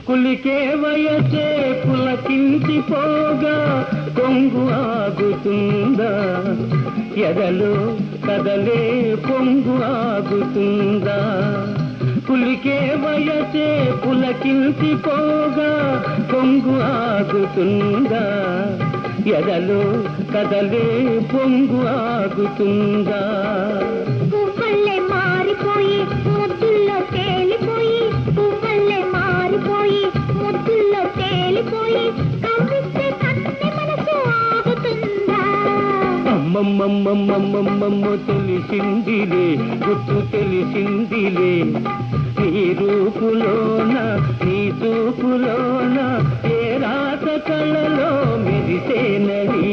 కులికే వయసే పులకించిపోగా కొంగు ఆగుతుందా, ఎదలో కదలే పొంగు ఆగుతుందా. కులికే వయసే పులకించిపోగా కొంగు ఆగుతుందా, ఎదలో కదలే పొంగు ఆగుతుందా. పువ్వుల్లే మారిపోయి ముద్దుల్లో తేలిపోయి, పువ్వుల్లే మారిపోయి ముద్దుల్లో తేలిపోయి, కవ్విస్తే కన్నె మనసు ఆగుతుందా. అమ్మమ్మమ్మమ్మమ్మమ్మ తెలిసిందిలే, గుర్తు తెలిసిందిలే, నీ రూపులోన నీ చూపులోన ఏ రాత కళలో మెరిసేనని.